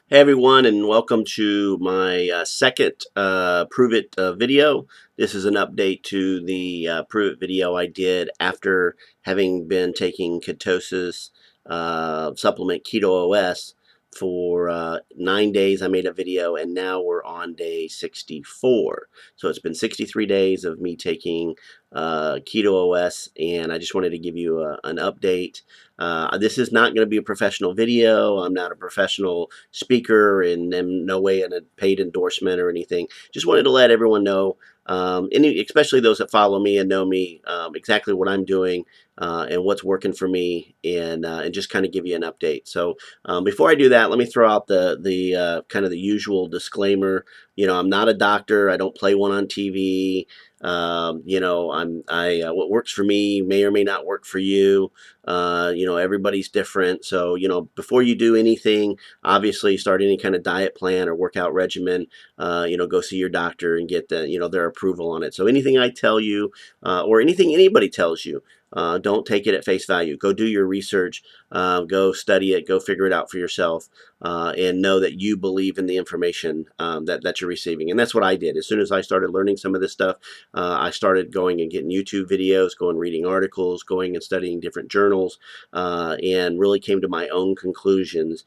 Hey everyone, and welcome to my second Pruvit video. This is an update to the Pruvit video I did after having been taking ketosis supplement Keto OS for 9 days. I made a video, and now we're on day 64. So it's been 63 days of me taking Keto OS, and I just wanted to give you an update. This is not going to be a professional video. I'm not a professional speaker and in no way in a paid endorsement or anything. Just wanted to let everyone know, especially those that follow me and know me, exactly what I'm doing and what's working for me, and just kind of give you an update. So before I do that, let me throw out the kind of the usual disclaimer. I'm not a doctor. I don't play one on TV. What works for me may or may not work for you. Everybody's different. So, before you do anything, obviously start any kind of diet plan or workout regimen, go see your doctor and get their approval on it. So anything I tell you, or anything anybody tells you, don't take it at face value. Go do your research, go study it, go figure it out for yourself, and know that you believe in the information that you're receiving. And that's what I did. As soon as I started learning some of this stuff, I started going and getting YouTube videos, going reading articles, going and studying different journals, and really came to my own conclusions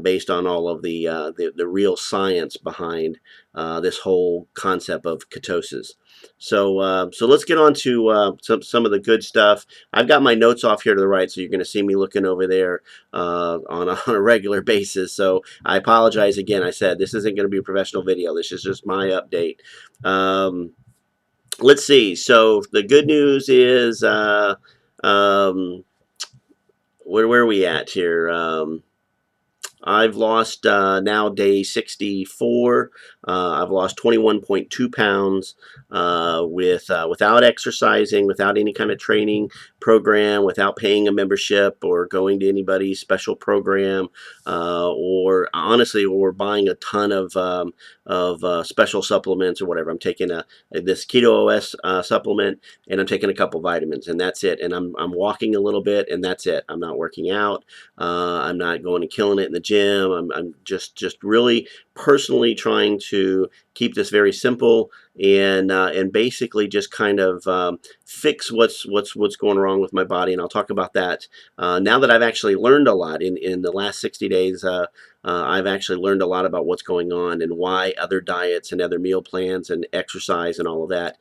based on all of the real science behind this whole concept of ketosis. So let's get on to some of the good stuff. I've got my notes off here to the right, so you're going to see me looking over there on a regular basis. So I apologize again. I said this isn't going to be a professional video. This is just my update. Let's see. So the good news is, um, where are we at here? I've lost now day 64. I've lost 21.2 pounds without exercising, without any kind of training program, without paying a membership or going to anybody's special program, or honestly, or buying a ton of special supplements or whatever. I'm taking this Keto OS supplement, and I'm taking a couple vitamins, and that's it. And I'm walking a little bit, and that's it. I'm not working out. I'm not going and killing it in the gym. I'm just really personally trying to keep this very simple and basically just kind of fix what's going wrong with my body. And I'll talk about that now that I've actually learned a lot in the last 60 days. I've actually learned a lot about what's going on and why other diets and other meal plans and exercise and all of that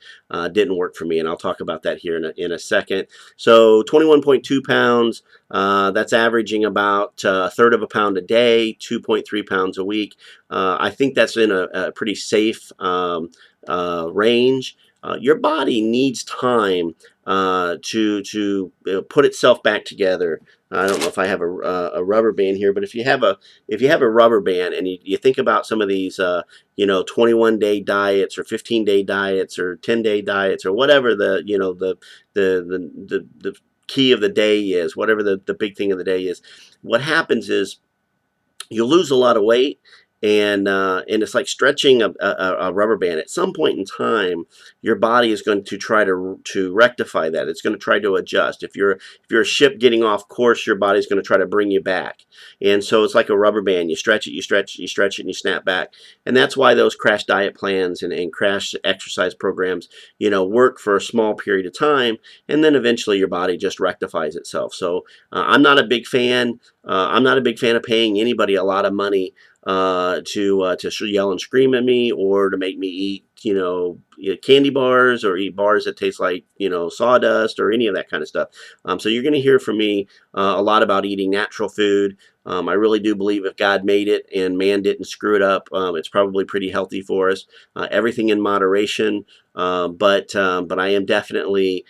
didn't work for me. And I'll talk about that here in a second. So 21.2 pounds. That's averaging about a third of a pound a day, 2.3 pounds a week. I think that's in a pretty safe range. Your body needs time to put itself back together. I don't know if I have a rubber band here, but if you have a rubber band and you think about some of these 21-day diets or 15-day diets or 10-day diets or whatever the key of the day is, whatever the big thing of the day is, what happens is you lose a lot of weight, and it's like stretching a rubber band. At some point in time, your body is going to try to rectify that. It's going to try to adjust. If you're a ship getting off course, your body's going to try to bring you back. And so it's like a rubber band. You stretch it, you stretch it, you stretch it, and you snap back. And that's why those crash diet plans and crash exercise programs, work for a small period of time, and then eventually your body just rectifies itself. So I'm not a big fan. I'm not a big fan of paying anybody a lot of money to yell and scream at me, or to make me eat candy bars or eat bars that taste like sawdust or any of that kind of stuff. So you're going to hear from me a lot about eating natural food. I really do believe if God made it and man didn't screw it up, it's probably pretty healthy for us. Everything in moderation, but I am definitely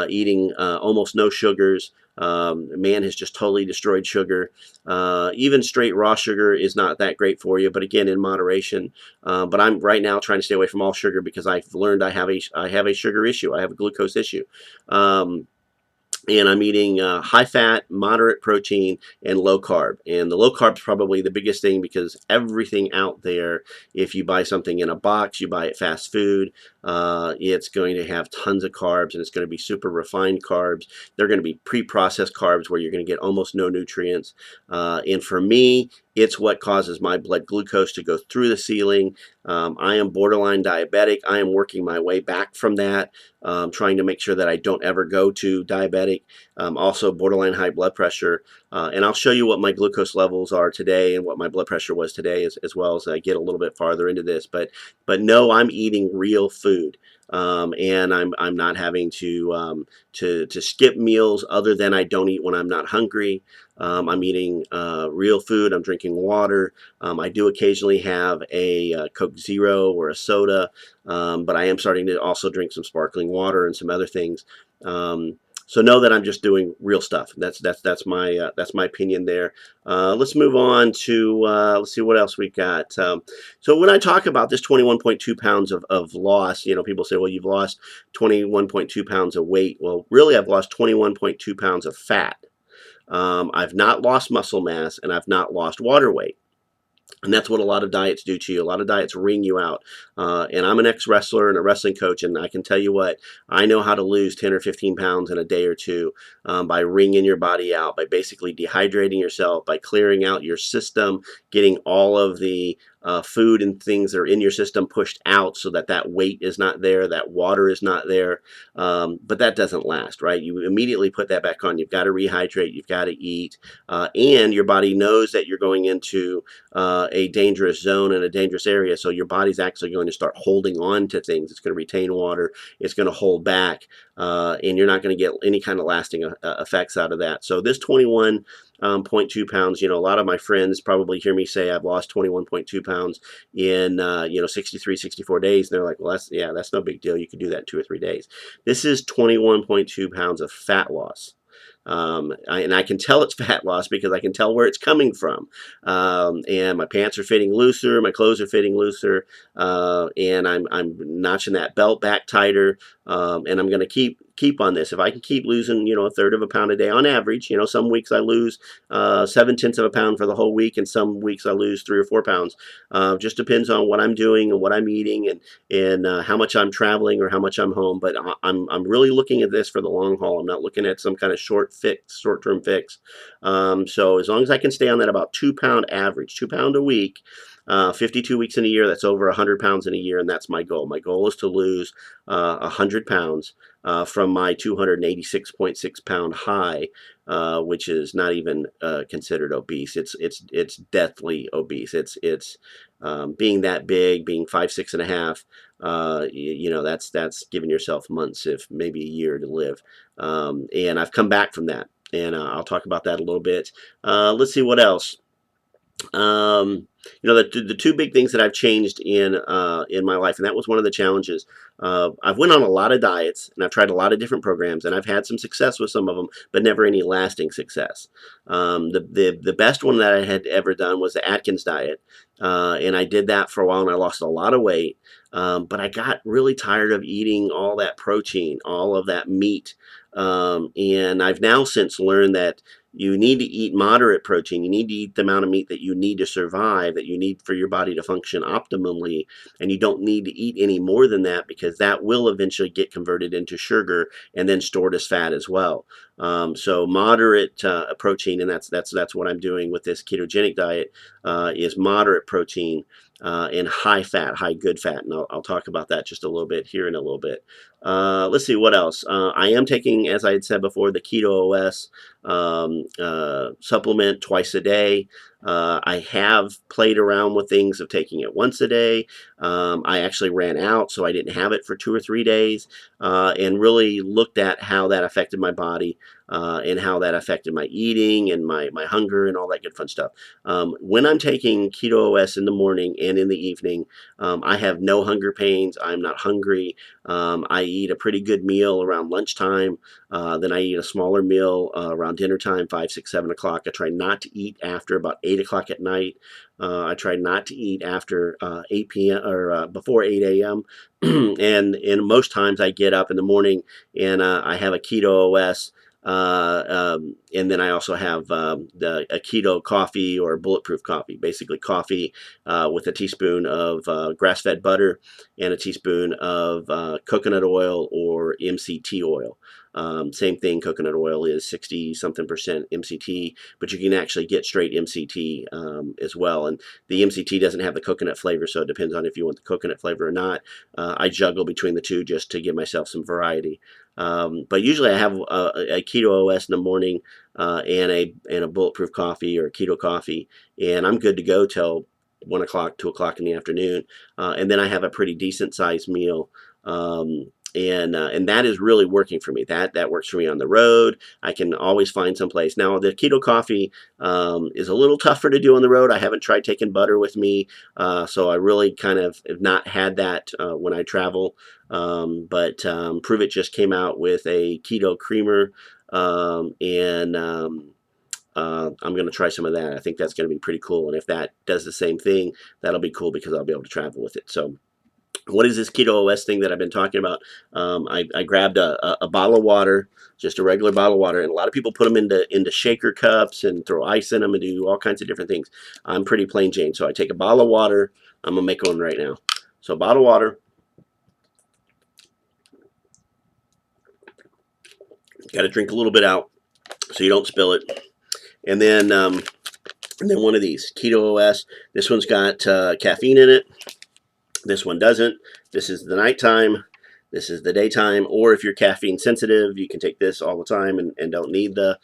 eating almost no sugars. Man has just totally destroyed sugar. Even straight raw sugar is not that great for you, but again, in moderation. But I'm right now trying to stay away from all sugar because I've learned I have a sugar issue. I have a glucose issue. And I'm eating high fat, moderate protein, and low carb. And the low carb is probably the biggest thing, because everything out there, if you buy something in a box, you buy it fast food, it's going to have tons of carbs, and it's going to be super refined carbs. They're going to be pre-processed carbs where you're going to get almost no nutrients. And for me, It's what causes my blood glucose to go through the ceiling. I am borderline diabetic. I am working my way back from that, trying to make sure that I don't ever go to diabetic. Also, borderline high blood pressure. And I'll show you what my glucose levels are today and what my blood pressure was today, as well as I get a little bit farther into this. But no, I'm eating real food. And I'm not having to skip meals other than I don't eat when I'm not hungry. I'm eating real food. I'm drinking water. I do occasionally have a Coke Zero or a soda, but I am starting to also drink some sparkling water and some other things. So know that I'm just doing real stuff. That's my opinion there. Let's move on to let's see what else we got. So when I talk about this 21.2 pounds of loss, people say, well, you've lost 21.2 pounds of weight. Well, really, I've lost 21.2 pounds of fat. I've not lost muscle mass, and I've not lost water weight. And that's what a lot of diets do to you. A lot of diets wring you out. And I'm an ex-wrestler and a wrestling coach, and I can tell you what, I know how to lose 10 or 15 pounds in a day or two by wringing your body out, by basically dehydrating yourself, by clearing out your system, getting all of the food and things that are in your system pushed out so that weight is not there, that water is not there. But that doesn't last, right? You immediately put that back on. You've got to rehydrate. You've got to eat. And your body knows that you're going into a dangerous zone and a dangerous area. So your body's actually going to start holding on to things. It's going to retain water. It's going to hold back. And you're not going to get any kind of lasting effects out of that. So this 21.2 pounds, a lot of my friends probably hear me say I've lost 21.2 pounds in, 63, 64 days. And they're like, well, that's no big deal. You could do that in 2 or 3 days. This is 21.2 pounds of fat loss. And I can tell it's fat loss because I can tell where it's coming from. And my pants are fitting looser, my clothes are fitting looser, and I'm notching that belt back tighter. And I'm going to keep on this. If I can keep losing, a third of a pound a day on average, some weeks I lose 7/10 of a pound for the whole week, and some weeks I lose 3 or 4 pounds. Just depends on what I'm doing and what I'm eating and how much I'm traveling or how much I'm home. But I'm really looking at this for the long haul. I'm not looking at some kind of short-term fix. So as long as I can stay on that about 2-pound average, 2 pound a week, 52 weeks in a year, that's over 100 pounds in a year, and that's my goal. My goal is to lose 100 pounds from my 286.6 pound high, which is not even considered obese. It's deathly obese. It's being that big, being 5'6" and a half. That's giving yourself months, if maybe a year, to live. And I've come back from that, and I'll talk about that a little bit. Let's see what else. The two big things that I've changed in my life, and that was one of the challenges. I've went on a lot of diets, and I've tried a lot of different programs, and I've had some success with some of them, but never any lasting success. The best one that I had ever done was the Atkins diet, and I did that for a while, and I lost a lot of weight. But I got really tired of eating all that protein, all of that meat, and I've now since learned that you need to eat moderate protein. You need to eat the amount of meat that you need to survive, that you need for your body to function optimally. And you don't need to eat any more than that, because that will eventually get converted into sugar and then stored as fat as well. So moderate protein, and that's what I'm doing with this ketogenic diet, is moderate protein and high fat, high good fat. And I'll talk about that just a little bit here in a little bit. Let's see what else. I am taking, as I had said before, the Keto OS supplement twice a day. I have played around with things of taking it once a day. I actually ran out, so I didn't have it for 2 or 3 days, and really looked at how that affected my body, and how that affected my eating and my hunger and all that good fun stuff. When I'm taking Keto OS in the morning and in the evening, I have no hunger pains. I'm not hungry. I eat a pretty good meal around lunchtime. Then I eat a smaller meal around dinner time, 5, 6, 7 o'clock. I try not to eat after about 8 o'clock at night. I try not to eat after 8 p.m. or before 8 a.m. and most times I get up in the morning and I have a Keto OS. And then I also have a keto coffee or bulletproof coffee, basically coffee with a teaspoon of grass-fed butter and a teaspoon of coconut oil or MCT oil. Same thing, coconut oil is 60-something% MCT, but you can actually get straight MCT as well. And the MCT doesn't have the coconut flavor, so it depends on if you want the coconut flavor or not. I juggle between the two just to give myself some variety. But usually I have a Keto OS in the morning and a bulletproof coffee or keto coffee, and I'm good to go till 1 o'clock, 2 o'clock in the afternoon, and then I have a pretty decent sized meal. And that is really working for me. That works for me on the road. I can always find some place. Now the keto coffee is a little tougher to do on the road. I haven't tried taking butter with me, so I really kind of have not had that when I travel. But Pruvit just came out with a keto creamer, and I'm going to try some of that. I think that's going to be pretty cool. And if that does the same thing, that'll be cool because I'll be able to travel with it. So what is this Keto OS thing that I've been talking about? I grabbed a bottle of water, just a regular bottle of water, and a lot of people put them into shaker cups and throw ice in them and do all kinds of different things. I'm pretty plain Jane, so I take a bottle of water. I'm going to make one right now. So a bottle of water. Got to drink a little bit out so you don't spill it. And then one of these, Keto OS. This one's got caffeine in it. This one doesn't. This is the nighttime. This is the daytime. Or if you're caffeine sensitive, you can take this all the time and don't need the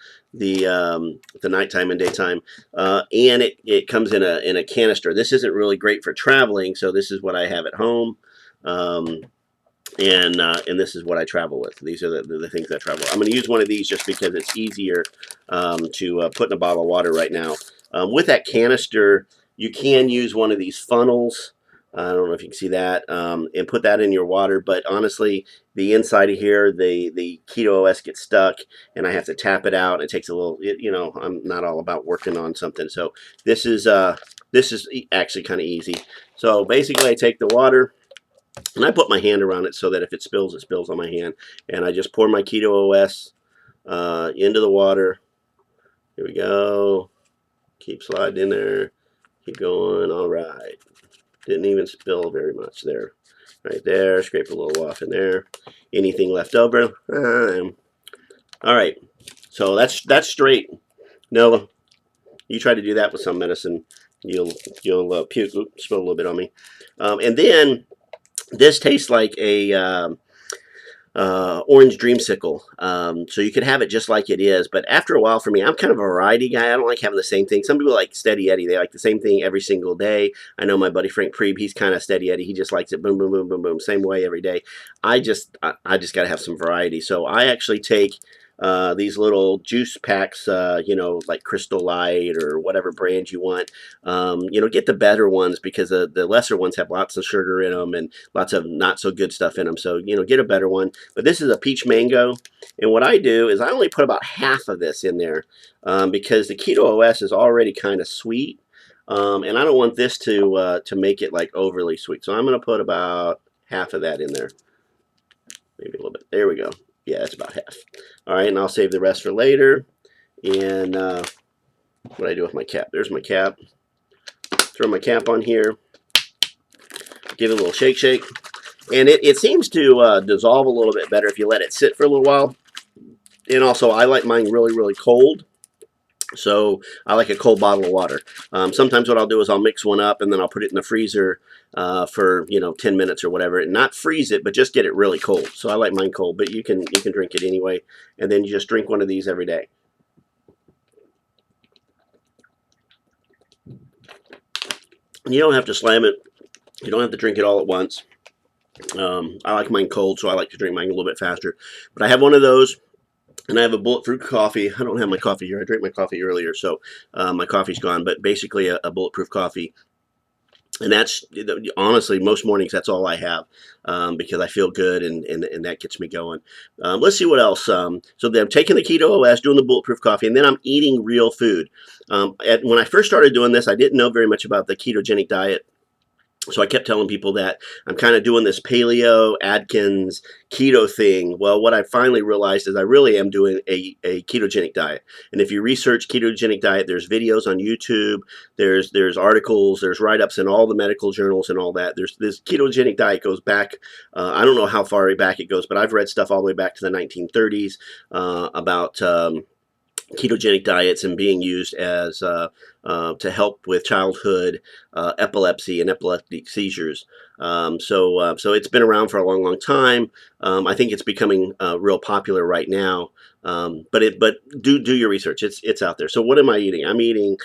nighttime and daytime. And it comes in a canister. This isn't really great for traveling, so this is what I have at home. And this is what I travel with. These are the things I travel with. I'm going to use one of these just because it's easier to put in a bottle of water right now. With that canister, you can use one of these funnels. I don't know if you can see that, and put that in your water. But honestly, the inside of here, the Keto OS gets stuck, and I have to tap it out. It takes a little, I'm not all about working on something. So this is actually kind of easy. So basically, I take the water, and I put my hand around it so that if it spills on my hand. And I just pour my Keto OS into the water. Here we go. Keep sliding in there. Keep going. All right. Didn't even spill very much there. Right there. Scrape a little off in there. Anything left over? All right. So that's straight. No, you try to do that with some medicine, you'll puke. Oops, spill a little bit on me. And then this tastes like a orange dreamsicle. So you could have it just like it is, but after a while, for me, I'm kind of a variety guy. I don't like having the same thing. Some people like Steady Eddie. They like the same thing every single day. I know my buddy Frank Previt, he's kind of Steady Eddie. He just likes it boom, boom, boom, boom, boom, same way every day. I just got to have some variety. So I actually take these little juice packs, like Crystal Light or whatever brand you want. Get the better ones because the lesser ones have lots of sugar in them and lots of not so good stuff in them. So, get a better one. But this is a peach mango. And what I do is I only put about half of this in there because the Keto OS is already kind of sweet. And I don't want this to make it like overly sweet. So I'm going to put about half of that in there. Maybe a little bit. There we go. Yeah, that's about half. All right, and I'll save the rest for later. And what do I do with my cap? There's my cap. Throw my cap on here. Give it a little shake. And it seems to dissolve a little bit better if you let it sit for a little while. And also, I like mine really, really cold. So I like a cold bottle of water. Sometimes what I'll do is I'll mix one up and then I'll put it in the freezer for 10 minutes or whatever, and not freeze it, but just get it really cold. So I like mine cold, but you can drink it anyway, and then you just drink one of these every day. And you don't have to slam it. You don't have to drink it all at once. I like mine cold, so I like to drink mine a little bit faster. But I have one of those. And I have a bulletproof coffee. I don't have my coffee here. I drank my coffee earlier, so my coffee's gone. But basically a bulletproof coffee. And that's, honestly, most mornings, that's all I have because I feel good and that gets me going. Let's see what else. So I'm taking the Keto OS, doing the bulletproof coffee, and then I'm eating real food. When I first started doing this, I didn't know very much about the ketogenic diet. So I kept telling people that I'm kind of doing this paleo, Atkins, keto thing. Well, what I finally realized is I really am doing a ketogenic diet. And if you research ketogenic diet, there's videos on YouTube, there's articles, there's write-ups in all the medical journals and all that. There's this ketogenic diet goes back, I don't know how far back it goes, but I've read stuff all the way back to the 1930s about ketogenic diets and being used as to help with childhood epilepsy and epileptic seizures. So it's been around for a long, long time. I think it's becoming real popular right now. But do your research. It's out there. So what am I eating? I'm eating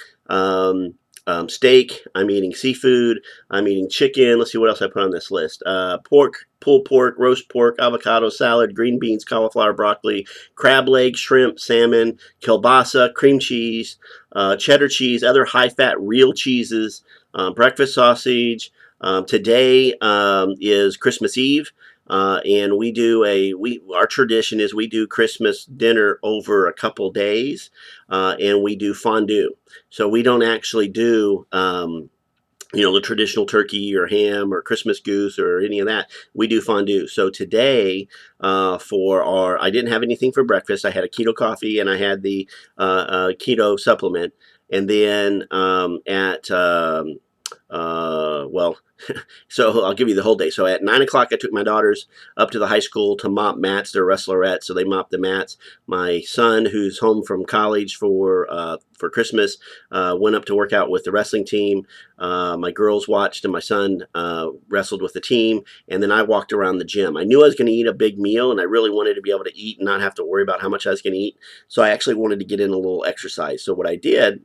steak. I'm eating seafood. I'm eating chicken. Let's see what else I put on this list. Pork, pulled pork, roast pork, avocado salad, green beans, cauliflower, broccoli, crab legs, shrimp, salmon, kielbasa, cream cheese, cheddar cheese, other high-fat real cheeses, breakfast sausage. Today is Christmas Eve. And our tradition is we do Christmas dinner over a couple days, and we do fondue. So we don't actually do, the traditional turkey or ham or Christmas goose or any of that. We do fondue. So today, I didn't have anything for breakfast. I had a keto coffee and I had the keto supplement. And then well, so I'll give you the whole day. So at 9 o'clock, I took my daughters up to the high school to mop mats. They're wrestlerettes, so they mopped the mats. My son, who's home from college for Christmas, went up to work out with the wrestling team. My girls watched, and my son wrestled with the team. And then I walked around the gym. I knew I was going to eat a big meal, and I really wanted to be able to eat and not have to worry about how much I was going to eat. So I actually wanted to get in a little exercise. So what I did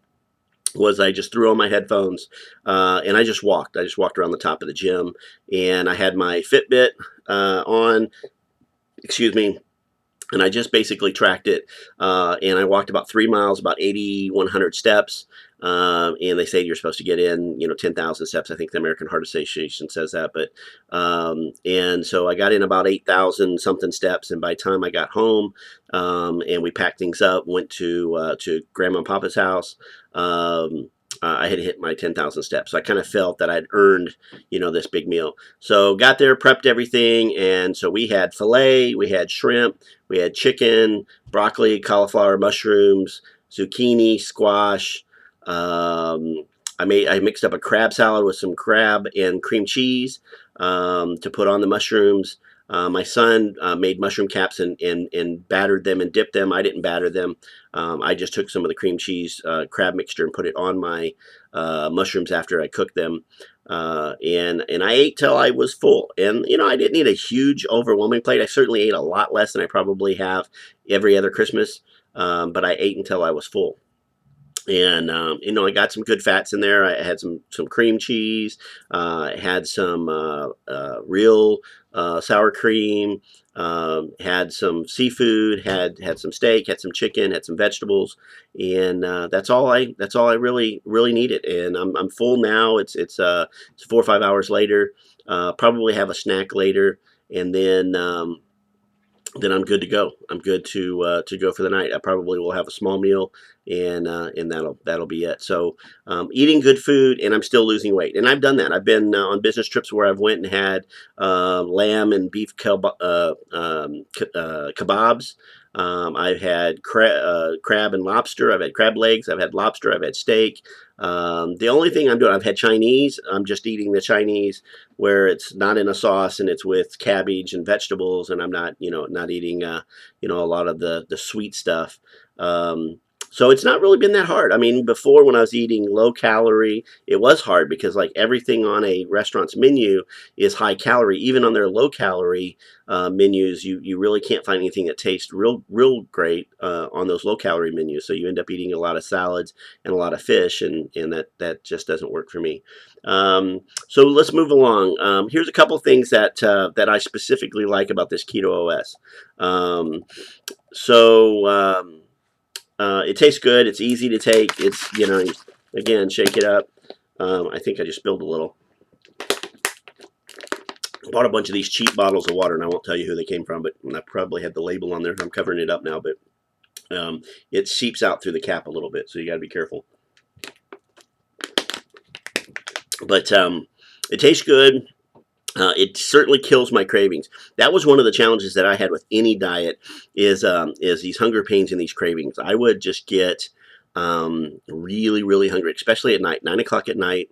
was I just threw on my headphones and I just walked. I just walked around the top of the gym, and I had my Fitbit on, excuse me, and I just basically tracked it. And I walked about 3 miles, about 8,100 steps. And they say you're supposed to get in, 10,000 steps. I think the American Heart Association says that. But and so I got in about 8,000 something steps. And by the time I got home, and we packed things up, went to Grandma and Papa's house. I had hit my 10,000 steps. So I kind of felt that I'd earned, this big meal. So got there, prepped everything. And so we had filet, we had shrimp, we had chicken, broccoli, cauliflower, mushrooms, zucchini, squash. I mixed up a crab salad with some crab and cream cheese to put on the mushrooms. My son made mushroom caps and battered them and dipped them. I didn't batter them. I just took some of the cream cheese crab mixture and put it on my mushrooms after I cooked them. And I ate till I was full. And, I didn't eat a huge, overwhelming plate. I certainly ate a lot less than I probably have every other Christmas. But I ate until I was full. And I got some good fats in there. I had some cream cheese. I had some real sour cream. Had some seafood. Had some steak. Had some chicken. Had some vegetables. And that's all I really needed. And I'm full now. It's 4 or 5 hours later. Probably have a snack later, and then I'm good to go. I'm good to go for the night. I probably will have a small meal, and that'll be it. So eating good food, and I'm still losing weight. And I've done that. I've been on business trips where I've went and had lamb and beef kebabs. I've had crab and lobster. I've had crab legs. I've had lobster. I've had steak. The only thing I'm doing, I've had Chinese. I'm just eating the Chinese where it's not in a sauce and it's with cabbage and vegetables, and I'm not eating a lot of the sweet stuff. So it's not really been that hard. I mean, before, when I was eating low calorie, it was hard because like everything on a restaurant's menu is high calorie. Even on their low calorie menus, you really can't find anything that tastes real great on those low calorie menus. So you end up eating a lot of salads and a lot of fish, and that just doesn't work for me. So let's move along. Here's a couple things that I specifically like about this Keto OS. It tastes good. It's easy to take. It's, again, shake it up. I think I just spilled a little. Bought a bunch of these cheap bottles of water, and I won't tell you who they came from, but I probably had the label on there. I'm covering it up now, but it seeps out through the cap a little bit, so you got to be careful. But It tastes good. It certainly kills my cravings. That was one of the challenges that I had with any diet is these hunger pains and these cravings. I would just get really, really hungry, especially at night, 9 o'clock at night.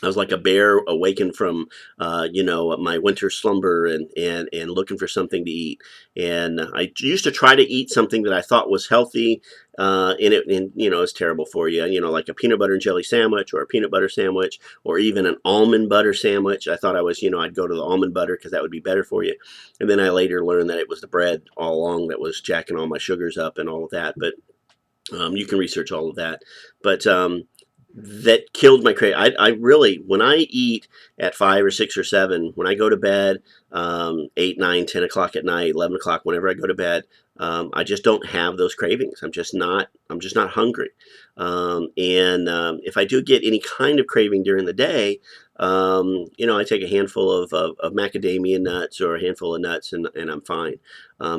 I was like a bear awakened from, my winter slumber and looking for something to eat. And I used to try to eat something that I thought was healthy, it's terrible for you. Like a peanut butter and jelly sandwich or a peanut butter sandwich or even an almond butter sandwich. I thought I'd go to the almond butter because that would be better for you. And then I later learned that it was the bread all along that was jacking all my sugars up and all of that. But you can research all of that, but that killed my crave. I really, when I eat at 5 or 6 or 7, when I go to bed, 8, 9, 10 o'clock at night, 11 o'clock, whenever I go to bed, I just don't have those cravings. I'm just not hungry. And if I do get any kind of craving during the day, I take a handful of macadamia nuts or a handful of nuts, and I'm fine.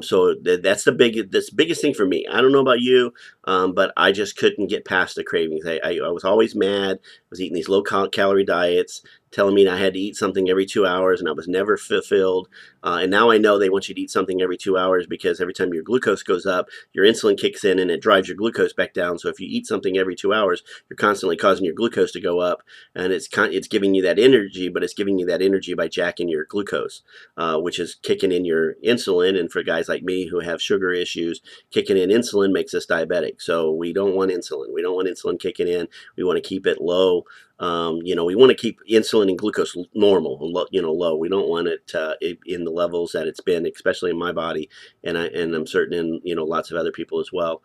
So that's the biggest thing for me. I don't know about you, but I just couldn't get past the cravings. I was always mad. I was eating these low-calorie diets, telling me I had to eat something every 2 hours, and I was never fulfilled. And now I know they want you to eat something every 2 hours because every time your glucose goes up, your insulin kicks in and it drives your glucose back down. So if you eat something every 2 hours, you're constantly causing your glucose to go up, and it's giving you that energy, but it's giving you that energy by jacking your glucose, which is kicking in your insulin. And for guys like me who have sugar issues, kicking in insulin makes us diabetic. So we don't want insulin. We don't want insulin kicking in. We want to keep it low. We want to keep insulin and glucose normal, low. We don't want it in the levels that it's been, especially in my body, and I'm certain in lots of other people as well.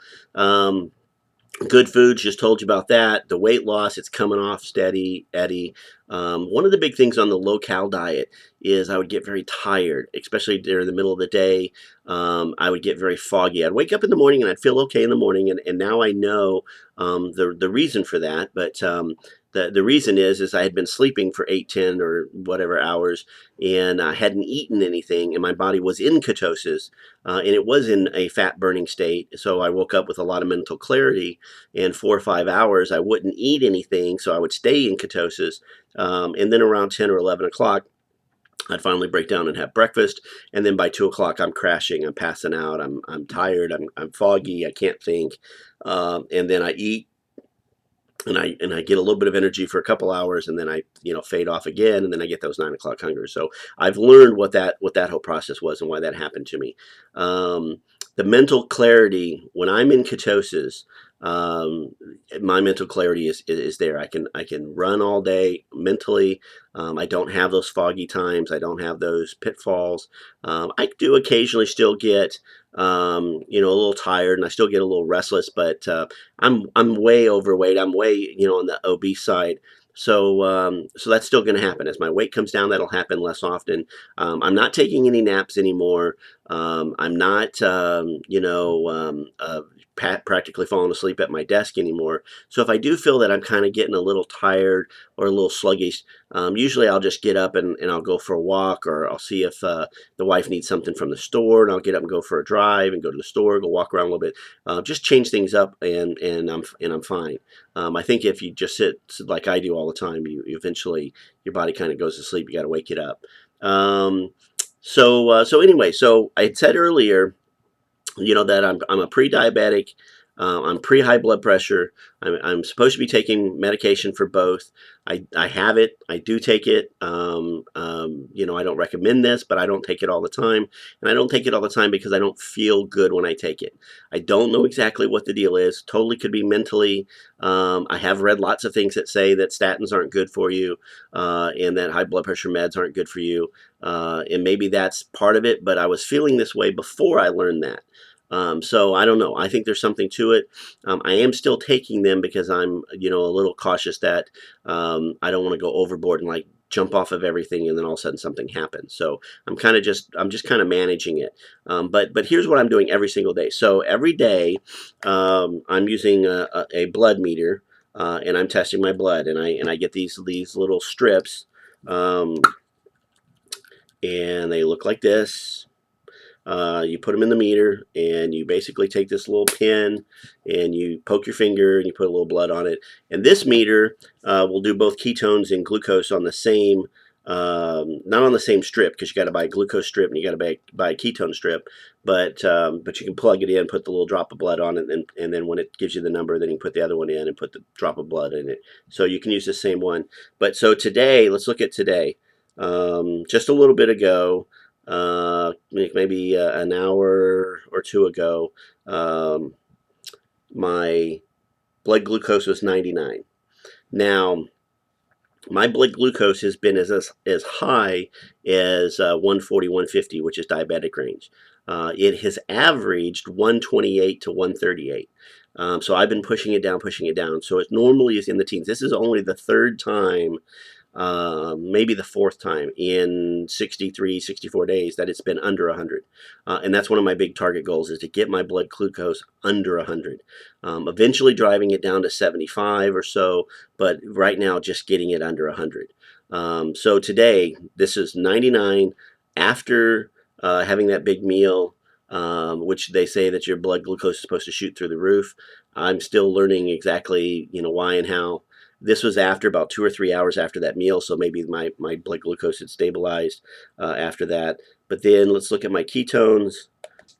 Good foods, just told you about that. The weight loss, it's coming off steady, Eddie. One of the big things on the low-cal diet is I would get very tired, especially during the middle of the day. I would get very foggy. I'd wake up in the morning and I'd feel okay in the morning, and now I know the reason for that. But the reason is I had been sleeping for 8, 10, or whatever hours, and I hadn't eaten anything, and my body was in ketosis, and it was in a fat burning state. So I woke up with a lot of mental clarity. In 4 or 5 hours, I wouldn't eat anything, so I would stay in ketosis. And then around 10 or 11 o'clock, I'd finally break down and have breakfast, and then by 2 o'clock, I'm crashing, I'm passing out, I'm tired, I'm foggy, I can't think, and then I eat, and I get a little bit of energy for a couple hours, and then I fade off again, and then I get those 9 o'clock hungers. So I've learned what that whole process was and why that happened to me. The mental clarity when I'm in ketosis, um, my mental clarity is there. I can run all day mentally. I don't have those foggy times. I don't have those pitfalls. I do occasionally still get a little tired, and I still get a little restless, but I'm way overweight. I'm way on the obese side. So that's still going to happen as my weight comes down. That'll happen less often. I'm not taking any naps anymore. I'm not practically falling asleep at my desk anymore. So if I do feel that I'm kind of getting a little tired or a little sluggish, usually I'll just get up and I'll go for a walk, or I'll see if the wife needs something from the store, and I'll get up and go for a drive and go to the store, go walk around a little bit, just change things up, and I'm fine. I think if you just sit like I do all the time, you eventually your body kind of goes to sleep. You got to wake it up. So anyway, so I had said earlier, that I'm a pre-diabetic. I'm pre-high blood pressure. I'm supposed to be taking medication for both. I have it. I do take it. I don't recommend this, but I don't take it all the time. And I don't take it all the time because I don't feel good when I take it. I don't know exactly what the deal is. Totally could be mentally. I have read lots of things that say that statins aren't good for you, and that high blood pressure meds aren't good for you. And maybe that's part of it, but I was feeling this way before I learned that. So I don't know. I think there's something to it. I am still taking them because I'm, a little cautious that I don't want to go overboard and like jump off of everything and then all of a sudden something happens. So I'm just kind of managing it. But here's what I'm doing every single day. So every day, I'm using a blood meter, and I'm testing my blood, and I get these little strips, and they look like this. You put them in the meter, and you basically take this little pin, and you poke your finger, and you put a little blood on it. And this meter will do both ketones and glucose on the same, not on the same strip, because you got to buy a glucose strip and you got to buy a ketone strip. But you can plug it in, put the little drop of blood on it, and then when it gives you the number, then you can put the other one in and put the drop of blood in it. So you can use the same one. But so today, let's look at today. Just a little bit ago, maybe an hour or two ago, my blood glucose was 99. Now, my blood glucose has been as high as 140, 150, which is diabetic range. It has averaged 128 to 138. So I've been pushing it down. So it normally is in the teens. This is only the third time, maybe the fourth time in 63, 64 days that it's been under 100. And that's one of my big target goals, is to get my blood glucose under 100. Eventually driving it down to 75 or so, but right now just getting it under 100. So today, this is 99 after having that big meal, which they say that your blood glucose is supposed to shoot through the roof. I'm still learning exactly, why and how. This was after about 2 or 3 hours after that meal, so maybe my blood glucose had stabilized after that. But then let's look at my ketones,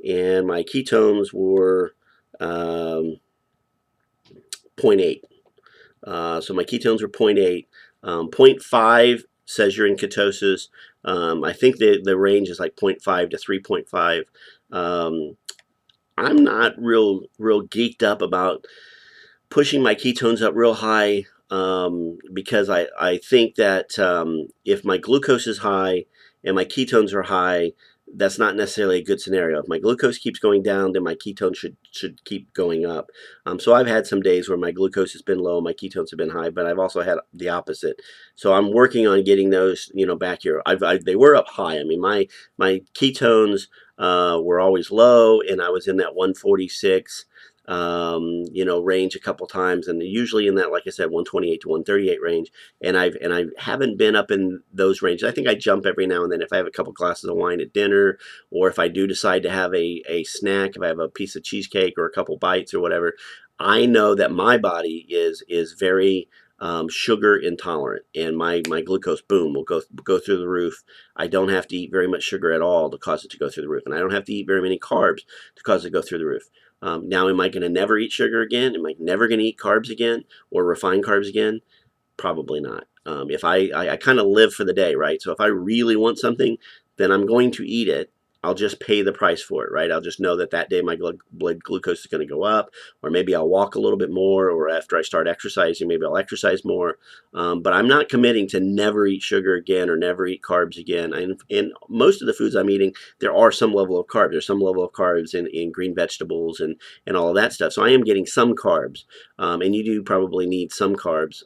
and my ketones were 0.8. So my ketones were 0.8. 0.5 says you're in ketosis. I think the range is like 0.5 to 3.5. I'm not real geeked up about pushing my ketones up real high, because I think that if my glucose is high and my ketones are high, that's not necessarily a good scenario. If my glucose keeps going down, then my ketones should keep going up. So I've had some days where my glucose has been low, my ketones have been high, but I've also had the opposite. So I'm working on getting those, back here. They were up high. I mean, my ketones were always low, and I was in that 146 range a couple times, and usually in that, like I said, 128 to 138 range. And I haven't been up in those ranges. I think I jump every now and then if I have a couple glasses of wine at dinner, or if I do decide to have a snack, if I have a piece of cheesecake or a couple bites or whatever. I know that my body is very sugar intolerant, and my glucose, boom, will go through the roof. I don't have to eat very much sugar at all to cause it to go through the roof, and I don't have to eat very many carbs to cause it to go through the roof. Now, am I going to never eat sugar again? Am I never going to eat carbs again, or refined carbs again? Probably not. If I kind of live for the day, right? So if I really want something, then I'm going to eat it. I'll just pay the price for it, right? I'll just know that that day my blood glucose is going to go up, or maybe I'll walk a little bit more, or after I start exercising, maybe I'll exercise more. But I'm not committing to never eat sugar again or never eat carbs again. And most of the foods I'm eating, there are some level of carbs. There's some level of carbs in green vegetables and all of that stuff. So I am getting some carbs, and you do probably need some carbs.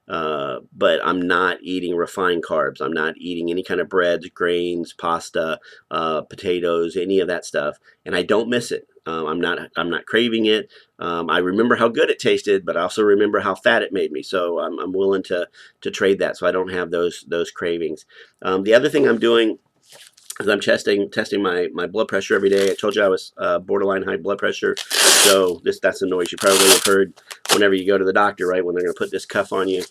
But I'm not eating refined carbs. I'm not eating any kind of breads, grains, pasta, potatoes, any of that stuff, and I don't miss it. I'm not craving it. I remember how good it tasted, but I also remember how fat it made me. So I'm willing to trade that, so I don't have those cravings. The other thing I'm doing is I'm testing my blood pressure every day. I told you I was borderline high blood pressure, so that's the noise you probably have heard whenever you go to the doctor, right? When they're going to put this cuff on you.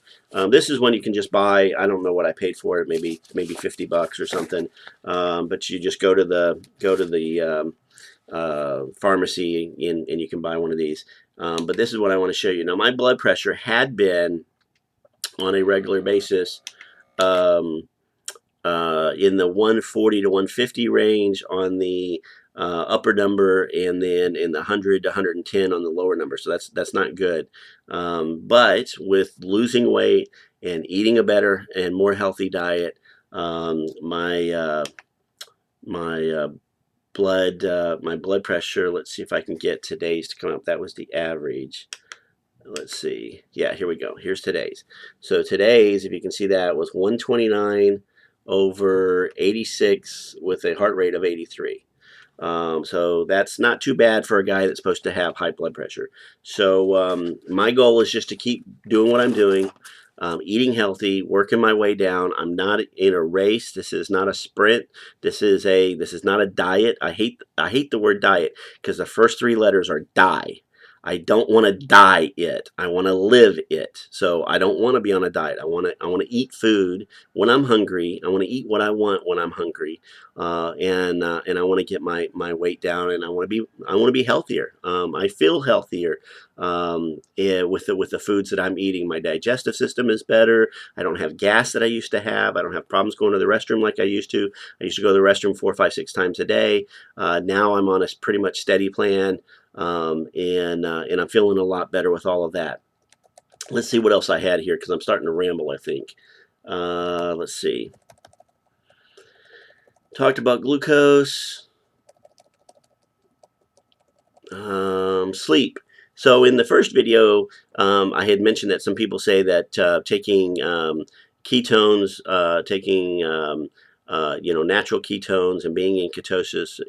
This is one you can just buy. I don't know what I paid for it, maybe $50 or something. But you just go to the pharmacy, and you can buy one of these. But this is what I want to show you. Now, my blood pressure had been on a regular basis in the 140 to 150 range on the upper number, and then in the 100 to 110 on the lower number. So that's not good. But with losing weight and eating a better and more healthy diet, my blood pressure. Let's see if I can get today's to come up. That was the average. Let's see. Yeah, here we go. Here's today's. So today's, if you can see that, was 129 over 86 with a heart rate of 83. So that's not too bad for a guy that's supposed to have high blood pressure. So my goal is just to keep doing what I'm doing. eating healthy, working my way down. I'm not in a race. This is not a sprint. This is not a diet. I hate the word diet because the first three letters are die. I don't want to die it. I want to live it. So I don't want to be on a diet. I want to eat food when I'm hungry. I want to eat what I want when I'm hungry, and I want to get my weight down, and I want to be healthier. I feel healthier with the foods that I'm eating. My digestive system is better. I don't have gas that I used to have. I don't have problems going to the restroom like I used to. I used to go to the restroom 4, 5, 6 times a day. Now I'm on a pretty much steady plan, and I'm feeling a lot better with all of that. Let's see what else I had here because I'm starting to ramble, I think. Let's see. Talked about glucose. Sleep. So in the first video, I had mentioned that some people say that taking ketones, taking natural ketones and being in ketosis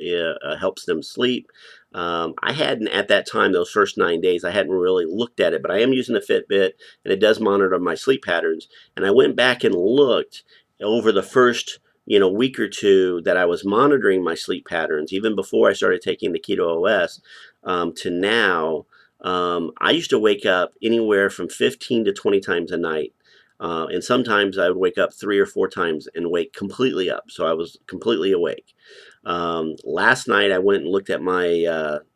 helps them sleep. I hadn't at that time, those first 9 days, I hadn't really looked at it, but I am using a Fitbit and it does monitor my sleep patterns. And I went back and looked over the first week or two that I was monitoring my sleep patterns, even before I started taking the Keto OS, to now. I used to wake up anywhere from 15 to 20 times a night. And sometimes I would wake up 3 or 4 times and wake completely up. So I was completely awake. Last night I went and looked at my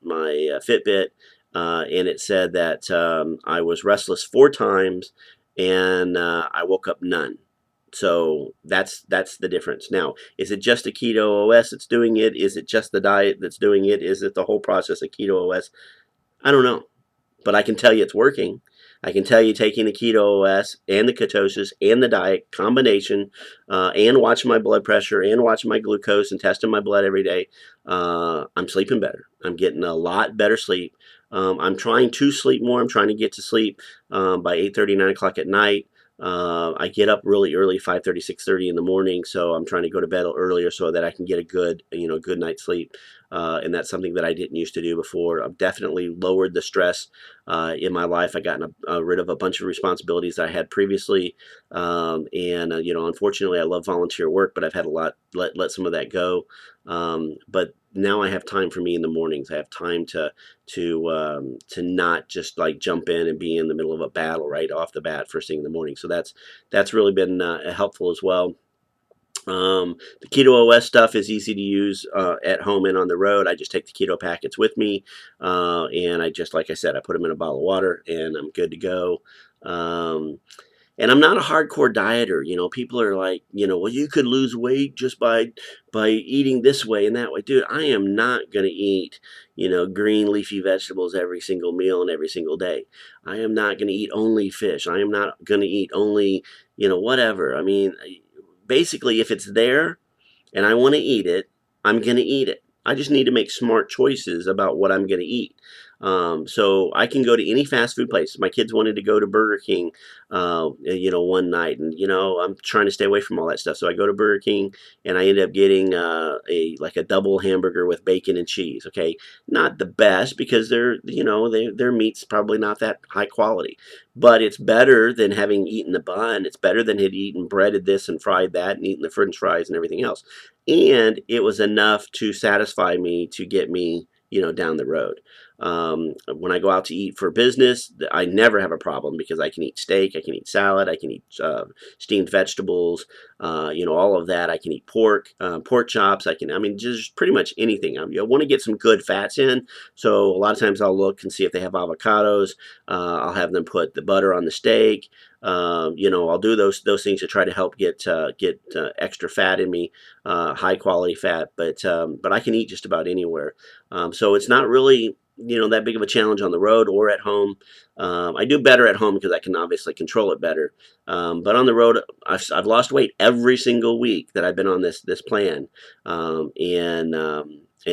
Fitbit, and it said that I was restless 4 times, and I woke up none. So that's the difference. Now, is it just the Keto OS that's doing it? Is it just the diet that's doing it? Is it the whole process of Keto OS? I don't know, but I can tell you it's working. I can tell you taking the Keto OS and the ketosis and the diet combination, and watching my blood pressure and watching my glucose and testing my blood every day, I'm sleeping better. I'm getting a lot better sleep. I'm trying to sleep more. I'm trying to get to sleep by 8:30, 9 o'clock at night. I get up really early, 5:30, 6:30 in the morning, so I'm trying to go to bed earlier so that I can get a good night's sleep. And that's something that I didn't used to do before. I've definitely lowered the stress in my life. I gotten rid of a bunch of responsibilities that I had previously, and unfortunately, I love volunteer work, but I've had a lot let some of that go. But now I have time for me in the mornings. I have time to not just like jump in and be in the middle of a battle right off the bat first thing in the morning. So that's really been helpful as well. The Keto OS stuff is easy to use at home and on the road. I just take the keto packets with me, and like I said, I put them in a bottle of water, and I'm good to go. Um, and I'm not a hardcore dieter. People are like, well, you could lose weight just by eating this way and that way. Dude, I am not going to eat, green leafy vegetables every single meal and every single day. I am not going to eat only fish. I am not going to eat only, whatever. I mean, basically, if it's there and I want to eat it, I'm going to eat it. I just need to make smart choices about what I'm going to eat. So I can go to any fast food place. My kids wanted to go to Burger King, one night, and I'm trying to stay away from all that stuff. So I go to Burger King, and I end up getting a double hamburger with bacon and cheese. Okay, not the best because their meat's probably not that high quality, but it's better than having eaten the bun. It's better than had eaten breaded this and fried that and eaten the French fries and everything else. And it was enough to satisfy me to get me down the road. When I go out to eat for business, I never have a problem because I can eat steak, I can eat salad, I can eat steamed vegetables, all of that. I can eat pork chops. I mean, just pretty much anything. I want to get some good fats in. So a lot of times I'll look and see if they have avocados. I'll have them put the butter on the steak. I'll do those things to try to help get extra fat in me, high quality fat. But I can eat just about anywhere. So it's not really that big of a challenge on the road or at home. I do better at home because I can obviously control it better. But on the road, I've lost weight every single week that I've been on this plan, and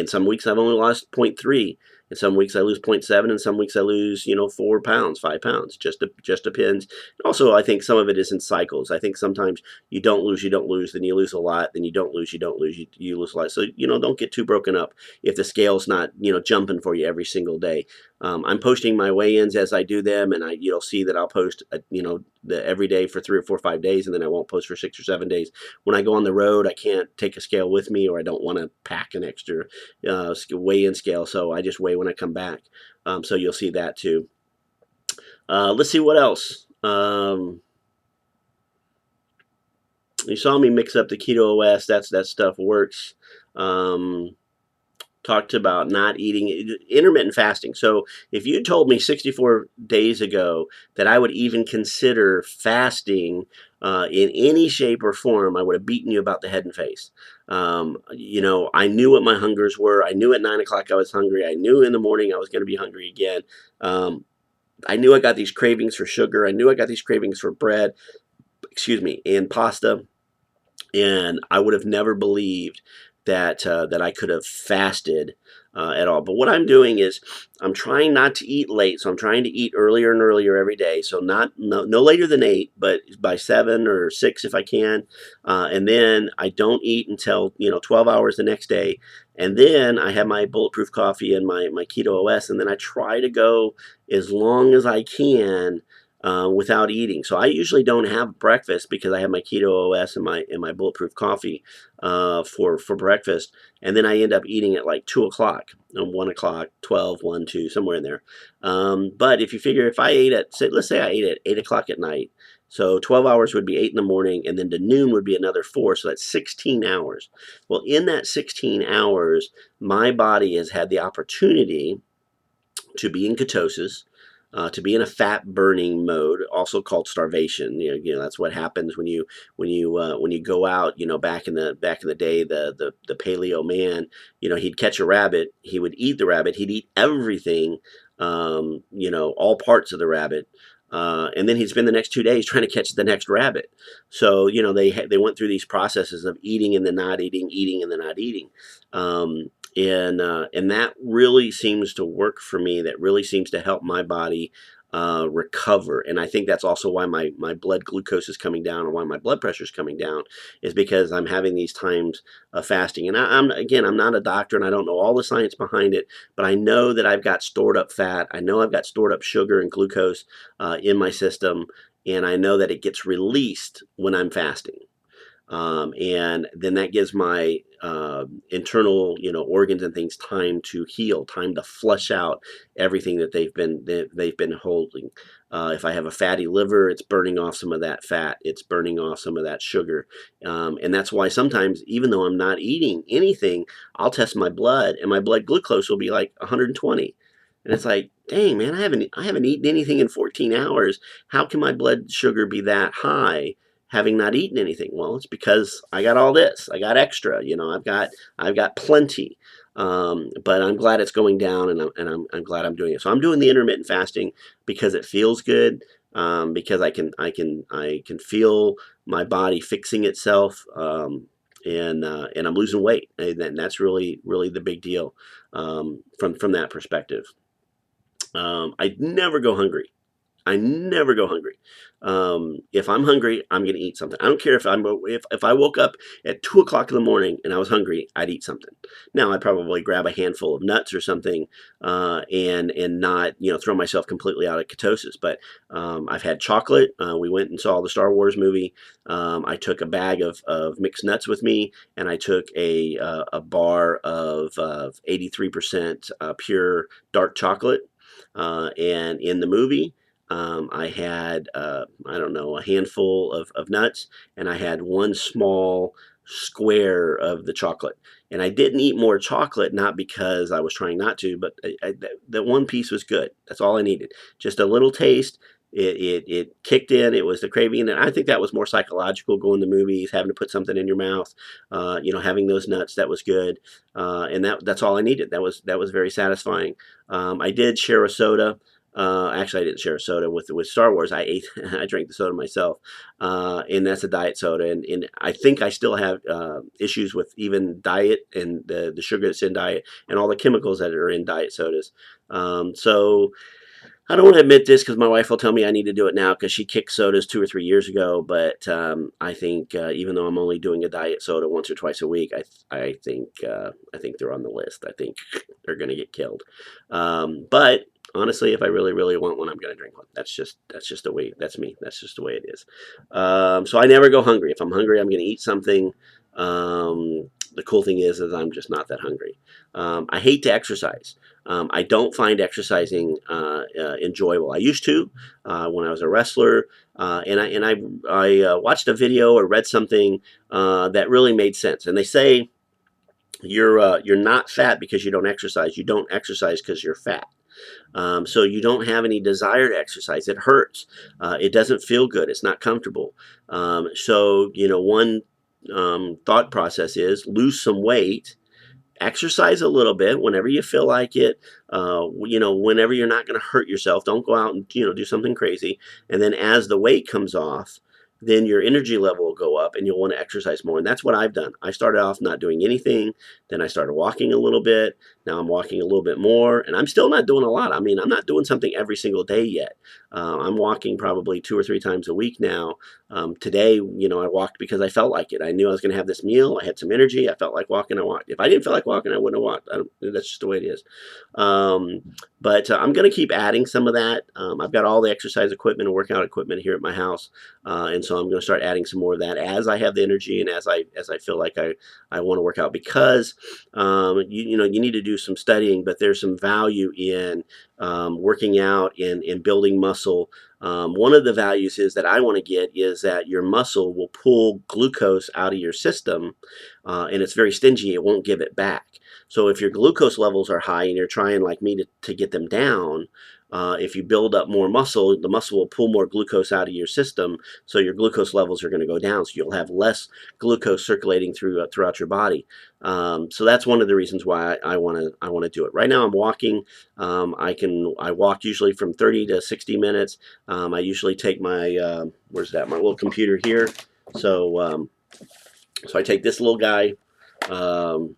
some weeks I've only lost zero point 0.3. And some weeks I lose 0.7, and some weeks I lose, 4 pounds, 5 pounds. Just depends. Also, I think some of it is in cycles. I think sometimes you don't lose, then you lose a lot, then you don't lose, you lose a lot. So, don't get too broken up if the scale's not, jumping for you every single day. I'm posting my weigh-ins as I do them, and you'll see that I'll post, every day for 3 or 4 or 5 days, and then I won't post for 6 or 7 days. When I go on the road, I can't take a scale with me, or I don't want to pack an extra weigh-in scale, so I just weigh when I come back. So you'll see that too. Let's see what else. You saw me mix up the Keto OS. That stuff works. Um, Talked about not eating intermittent fasting. So if you told me 64 days ago that I would even consider fasting in any shape or form, I would have beaten you about the head and face. I knew what my hungers were. I knew at 9 o'clock I was hungry. I knew in the morning I was going to be hungry again. I knew I got these cravings for sugar. I knew I got these cravings for bread, and pasta. And I would have never believed that I could have fasted at all. But what I'm doing is I'm trying not to eat late, so I'm trying to eat earlier and earlier every day. So no later than 8, but by 7 or 6 if I can. And then I don't eat until 12 hours the next day. And then I have my bulletproof coffee and my keto OS, and then I try to go as long as I can without eating. So I usually don't have breakfast because I have my keto OS and my bulletproof coffee for breakfast, and then I end up eating at like 2 o'clock, 1 o'clock, 12, 1, 2, somewhere in there. But if you figure if I ate let's say I ate at 8 o'clock at night, so 12 hours would be 8 in the morning, and then to noon would be another 4, so that's 16 hours. Well, in that 16 hours, my body has had the opportunity to be in ketosis, to be in a fat burning mode, also called starvation. That's what happens when you go out. Back in the day, the paleo man, he'd catch a rabbit, he would eat the rabbit, he'd eat everything, all parts of the rabbit. And then he'd spend the next 2 days trying to catch the next rabbit. So they went through these processes of eating and then not eating, eating and then not eating. And that really seems to work for me. That really seems to help my body recover. And I think that's also why my blood glucose is coming down, and why my blood pressure is coming down, is because I'm having these times of fasting. And I'm not a doctor, and I don't know all the science behind it, but I know that I've got stored up fat. I know I've got stored up sugar and glucose in my system, and I know that it gets released when I'm fasting. And then that gives my internal, organs and things time to heal, time to flush out everything that they've been holding. If I have a fatty liver, it's burning off some of that fat. It's burning off some of that sugar, and that's why sometimes, even though I'm not eating anything, I'll test my blood, and my blood glucose will be like 120. And it's like, dang man, I haven't eaten anything in 14 hours. How can my blood sugar be that high, having not eaten anything? Well, it's because I got all this. I got extra. I've got plenty. But I'm glad it's going down, and I'm glad I'm doing it. So I'm doing the intermittent fasting because it feels good. Because I can feel my body fixing itself. And I'm losing weight, and that's really really the big deal from that perspective. I never go hungry. I never go hungry. If I'm hungry, I'm going to eat something. I don't care if I woke up at 2 o'clock in the morning and I was hungry, I'd eat something. Now I'd probably grab a handful of nuts or something, and not throw myself completely out of ketosis. But I've had chocolate. We went and saw the Star Wars movie. I took a bag of mixed nuts with me, and I took a bar of 83% pure dark chocolate. And in the movie, I had, I don't know, a handful of nuts, and I had one small square of the chocolate. And I didn't eat more chocolate, not because I was trying not to, but that one piece was good. That's all I needed. Just a little taste. It kicked in. It was the craving, and I think that was more psychological. Going to movies, having to put something in your mouth, having those nuts. That was good, and that's all I needed. That was very satisfying. I did share a soda. Actually, I didn't share a soda with Star Wars. I drank the soda myself, and that's a diet soda. And I think I still have issues with even diet, and the sugar that's in diet, and all the chemicals that are in diet sodas. So I don't want to admit this because my wife will tell me I need to do it now because she kicked sodas 2 or 3 years ago. But I think even though I'm only doing a diet soda once or twice a week, I think they're on the list. I think they're going to get killed. But Honestly, if I really, really want one, I'm going to drink one. That's just the way. That's me. That's just the way it is. So I never go hungry. If I'm hungry, I'm going to eat something. The cool thing is I'm just not that hungry. I hate to exercise. I don't find exercising enjoyable. I used to when I was a wrestler, and I watched a video or read something that really made sense. And they say you're not fat because you don't exercise. You don't exercise because you're fat. So you don't have any desire to exercise. It hurts. It doesn't feel good. It's not comfortable. So one thought process is lose some weight, exercise a little bit whenever you feel like it. Whenever you're not going to hurt yourself, don't go out and do something crazy. And then as the weight comes off, then your energy level will go up and you'll want to exercise more. And that's what I've done. I started off not doing anything. Then I started walking a little bit. Now I'm walking a little bit more, and I'm still not doing a lot. I mean, I'm not doing something every single day yet. I'm walking probably 2 or 3 times a week now. Today, I walked because I felt like it. I knew I was going to have this meal. I had some energy. I felt like walking. I walked. If I didn't feel like walking, I wouldn't have walked. That's just the way it is. Um, but I'm going to keep adding some of that. I've got all the exercise equipment and workout equipment here at my house, and so I'm going to start adding some more of that as I have the energy and as I feel like I want to work out, because you need to do some studying, but there's some value in working out and building muscle. One of the values is that I want to get is that your muscle will pull glucose out of your system, and it's very stingy. It won't give it back. So if your glucose levels are high and you're trying like me to get them down, if you build up more muscle, the muscle will pull more glucose out of your system, so your glucose levels are going to go down. So you'll have less glucose circulating throughout your body. So that's one of the reasons why I want to do it. Right now, I'm walking. I walk usually from 30 to 60 minutes. I usually take my my little computer here. So I take this little guy. Um,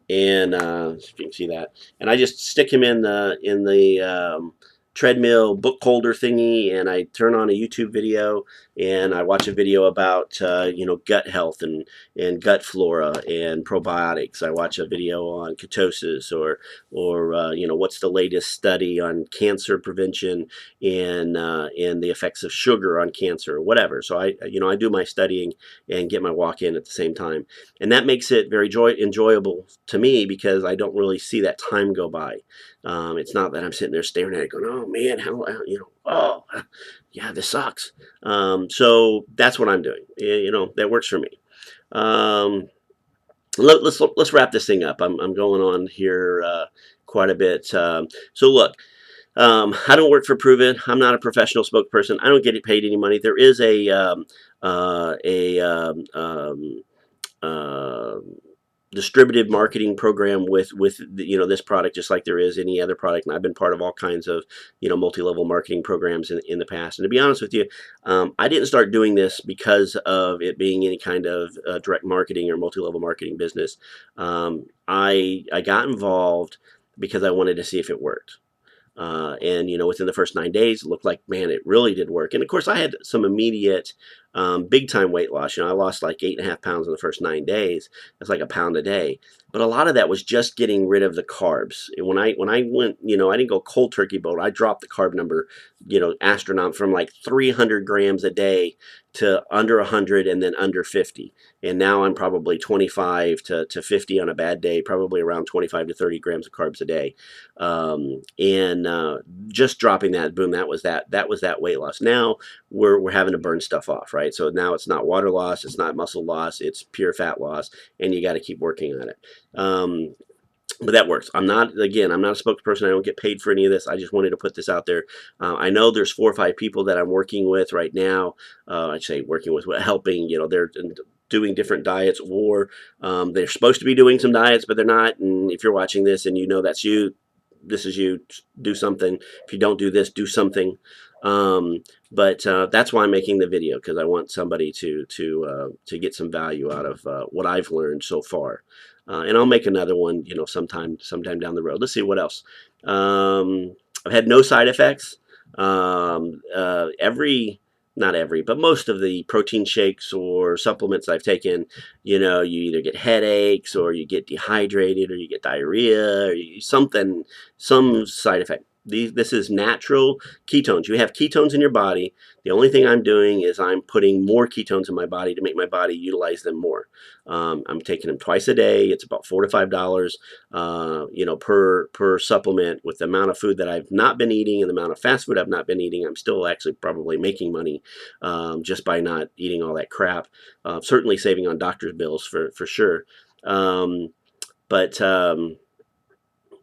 and if you can see that, and I just stick him in the treadmill book holder thingy, and I turn on a YouTube video, and I watch a video about gut health and gut flora and probiotics. I watch a video on ketosis, or what's the latest study on cancer prevention and the effects of sugar on cancer or whatever. So I do my studying and get my walk in at the same time, and that makes it very enjoyable to me because I don't really see that time go by. It's not that I'm sitting there staring at it going, oh man, oh yeah, this sucks. So that's what I'm doing. That works for me. Um, let's wrap this thing up. I'm going on here quite a bit. So look, I don't work for Pruvit. I'm not a professional spokesperson. I don't get paid any money. There is a distributed marketing program with this product, just like there is any other product. And I've been part of all kinds of multi-level marketing programs in the past. And to be honest with you, I didn't start doing this because of it being any kind of direct marketing or multi-level marketing business. I got involved because I wanted to see if it worked. And within the first 9 days, it looked like, man, it really did work. And of course, I had some immediate, big time weight loss. I lost like 8.5 pounds in the first 9 days. That's like a pound a day. But a lot of that was just getting rid of the carbs. And when I went, I didn't go cold turkey, but I dropped the carb number, astronaut, from like 300 grams a day to under 100 and then under 50. And now I'm probably 25 to 50 on a bad day, probably around 25 to 30 grams of carbs a day. And just dropping that, boom, that was that weight loss. Now we're having to burn stuff off, right? So now it's not water loss, it's not muscle loss, it's pure fat loss, and you got to keep working on it. But that works. I'm not a spokesperson. I don't get paid for any of this. I just wanted to put this out there. I know there's 4 or 5 people that I'm working with right now. I'd say working with, helping, they're doing different diets, or they're supposed to be doing some diets, but they're not. And if you're watching this and that's you, this is you, do something. If you don't do this, do something. But that's why I'm making the video, because I want somebody to get some value out of what I've learned so far. And I'll make another one, sometime down the road. Let's see what else. I've had no side effects. Not every, but most of the protein shakes or supplements I've taken, you either get headaches, or you get dehydrated, or you get diarrhea, or some side effect. This is natural ketones. You have ketones in your body. The only thing I'm doing is I'm putting more ketones in my body to make my body utilize them more. I'm taking them twice a day. It's about $4 to $5, per supplement. With the amount of food that I've not been eating and the amount of fast food I've not been eating, I'm still actually probably making money just by not eating all that crap. Certainly saving on doctor's bills for sure. But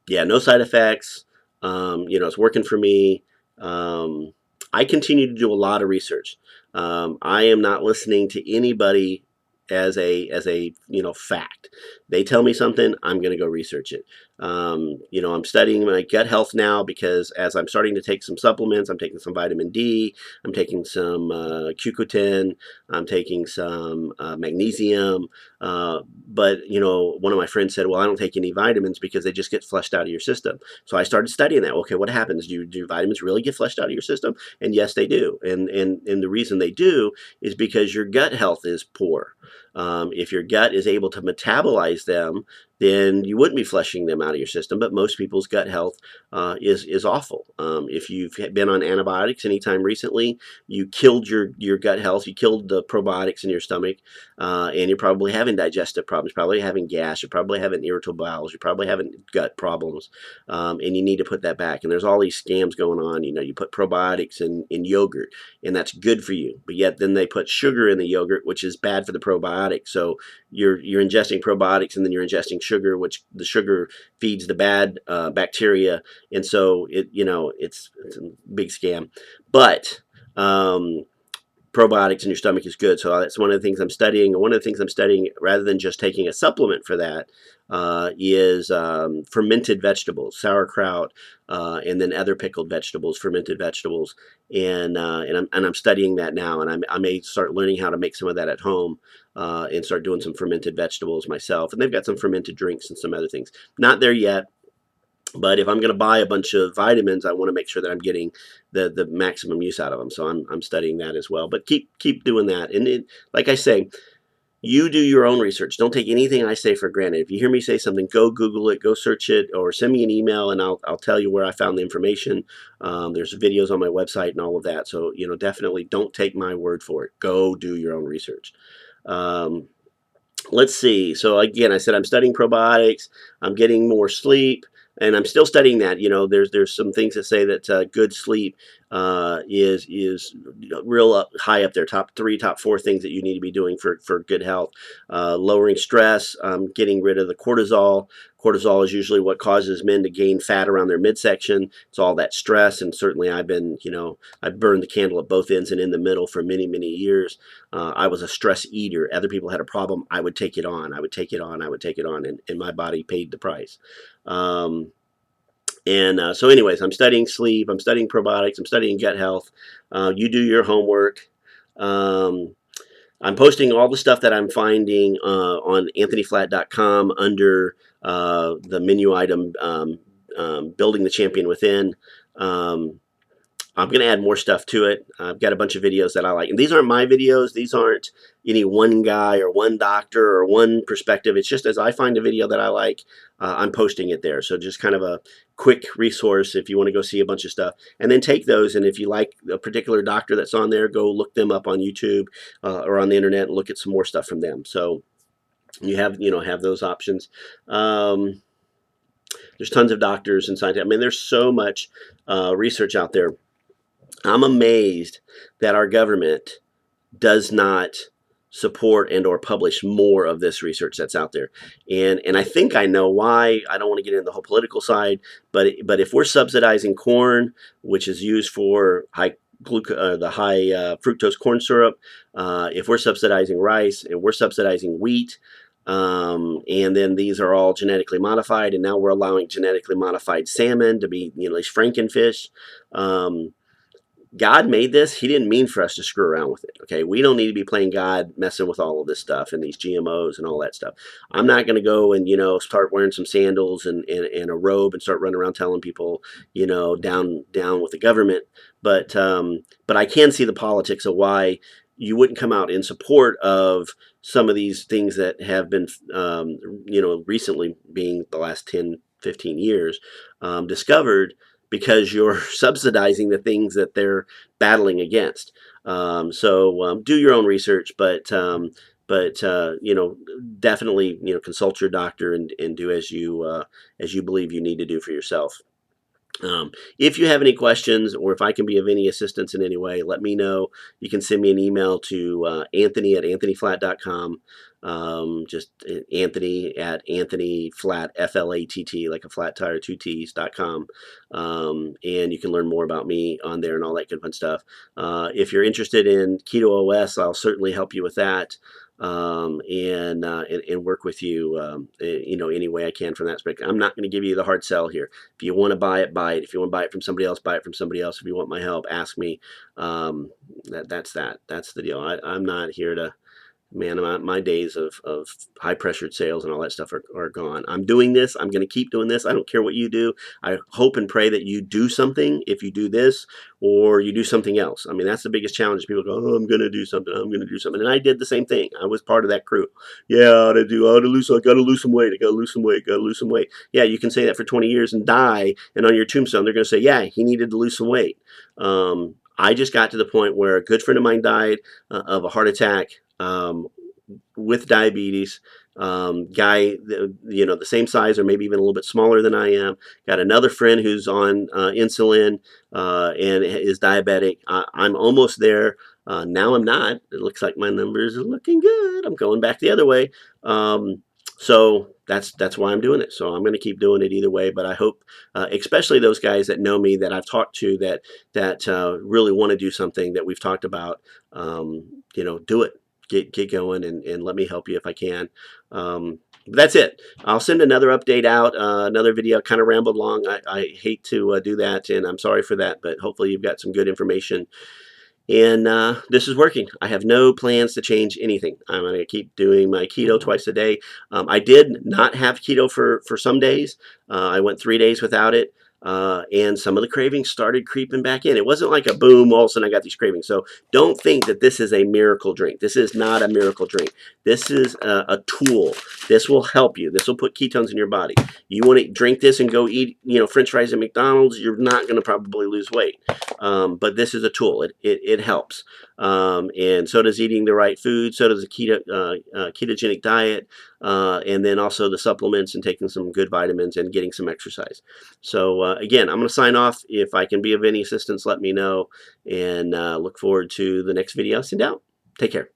yeah, no side effects. It's working for me. I continue to do a lot of research. I am not listening to anybody as a fact. They tell me something, I'm going to go research it. I'm studying my gut health now because as I'm starting to take some supplements, I'm taking some vitamin D, I'm taking some Q10, I'm taking some magnesium. But one of my friends said, "Well, I don't take any vitamins because they just get flushed out of your system." So I started studying that. Okay, what happens? Do vitamins really get flushed out of your system? And yes, they do. And the reason they do is because your gut health is poor. If your gut is able to metabolize them, then you wouldn't be flushing them out of your system. But most people's gut health is awful. If you've been on antibiotics anytime recently, you killed your gut health. You killed the probiotics in your stomach, and you're probably having digestive problems. Probably having gas. You're probably having irritable bowels. You're probably having gut problems, and you need to put that back. And there's all these scams going on. You put probiotics in yogurt, and that's good for you. But yet then they put sugar in the yogurt, which is bad for the probiotics. So you're ingesting probiotics and then you're ingesting sugar, which the sugar feeds the bad bacteria, and so it's a big scam. But probiotics in your stomach is good. So that's one of the things I'm studying. And one of the things I'm studying, rather than just taking a supplement for that, is fermented vegetables, sauerkraut, and then other pickled vegetables, fermented vegetables, and I'm studying that now. And I may start learning how to make some of that at home, and start doing some fermented vegetables myself. And they've got some fermented drinks and some other things. Not there yet. But if I'm going to buy a bunch of vitamins, I want to make sure that I'm getting the maximum use out of them. So I'm studying that as well. But keep doing that. And like I say, you do your own research. Don't take anything I say for granted. If you hear me say something, go Google it, go search it, or send me an email, and I'll tell you where I found the information. There's videos on my website and all of that. So definitely don't take my word for it. Go do your own research. Let's see. So again, I said I'm studying probiotics. I'm getting more sleep, and I'm still studying that. There's some things that say that good sleep is real high up there, top 3, top 4 things that you need to be doing for good health. Lowering stress, getting rid of the cortisol. Cortisol is usually what causes men to gain fat around their midsection. It's all that stress, and certainly I've burned the candle at both ends and in the middle for many, many years. I was a stress eater. Other people had a problem. I would take it on. I would take it on. I would take it on, and my body paid the price. So anyways, I'm studying sleep. I'm studying probiotics. I'm studying gut health. You do your homework. I'm posting all the stuff that I'm finding on anthonyflatt.com under the menu item, Building the Champion Within. I'm going to add more stuff to it. I've got a bunch of videos that I like. And these aren't my videos. These aren't any one guy or one doctor or one perspective. It's just as I find a video that I like, I'm posting it there. So just kind of a quick resource if you want to go see a bunch of stuff. And then take those, and if you like a particular doctor that's on there, go look them up on YouTube or on the internet and look at some more stuff from them. So you have those options. There's tons of doctors and scientists. I mean, there's so much research out there. I'm amazed that our government does not support and or publish more of this research that's out there. And I think I know why. I don't want to get into the whole political side, but if we're subsidizing corn, which is used for the high fructose corn syrup, if we're subsidizing rice and we're subsidizing wheat, and then these are all genetically modified, and now we're allowing genetically modified salmon to be, these frankenfish. God made this. He didn't mean for us to screw around with it. Okay. We don't need to be playing God, messing with all of this stuff and these GMOs and all that stuff. I'm not going to go and, start wearing some sandals and a robe and start running around telling people, down with the government. But I can see the politics of why you wouldn't come out in support of some of these things that have been, recently, being the last 10, 15 years, discovered because you're subsidizing the things that they're battling against. Do your own research, but definitely consult your doctor and do as you believe you need to do for yourself. If you have any questions or if I can be of any assistance in any way, let me know. You can send me an email to Anthony@anthonyflatt.com. Just Anthony@anthonyflatt, Flatt, like a flat tire, two T's.com. And you can learn more about me on there and all that good fun stuff. If you're interested in Keto OS, I'll certainly help you with that. And work with you, any way I can from that perspective. I'm not going to give you the hard sell here. If you want to buy it, buy it. If you want to buy it from somebody else, buy it from somebody else. If you want my help, ask me. That's that. That's the deal. I'm not here to, man, my days of high pressured sales and all that stuff are gone. I'm doing this. I'm going to keep doing this. I don't care what you do. I hope and pray that you do something if you do this or you do something else. I mean, that's the biggest challenge. People go, oh, I'm going to do something. I'm going to do something. And I did the same thing. I was part of that crew. Yeah, I got to lose some weight. I got to lose some weight. Got to lose some weight. Yeah, you can say that for 20 years and die. And on your tombstone, they're going to say, yeah, he needed to lose some weight. I just got to the point where a good friend of mine died of a heart attack. With diabetes, guy, the same size or maybe even a little bit smaller than I am. Got another friend who's on insulin and is diabetic. I'm almost there. Now I'm not. It looks like my numbers are looking good. I'm going back the other way. So that's why I'm doing it. So I'm going to keep doing it either way. But I hope, especially those guys that know me, that I've talked to, that really want to do something that we've talked about, do it. Get going and let me help you if I can. But that's it. I'll send another update out, another video. Kind of rambled along. I hate to do that, and I'm sorry for that, but hopefully you've got some good information. And this is working. I have no plans to change anything. I'm going to keep doing my keto twice a day. I did not have keto for some days. I went 3 days without it. And some of the cravings started creeping back in. It wasn't like a boom, all of a sudden I got these cravings. So don't think that this is a miracle drink. This is not a miracle drink. This is a tool. This will help you. This will put ketones in your body. You want to drink this and go eat, French fries at McDonald's, you're not going to probably lose weight. But this is a tool. It helps. And so does eating the right food. So does a ketogenic diet. And then also the supplements and taking some good vitamins and getting some exercise. So again, I'm going to sign off. If I can be of any assistance, let me know. And look forward to the next video I send out. Take care.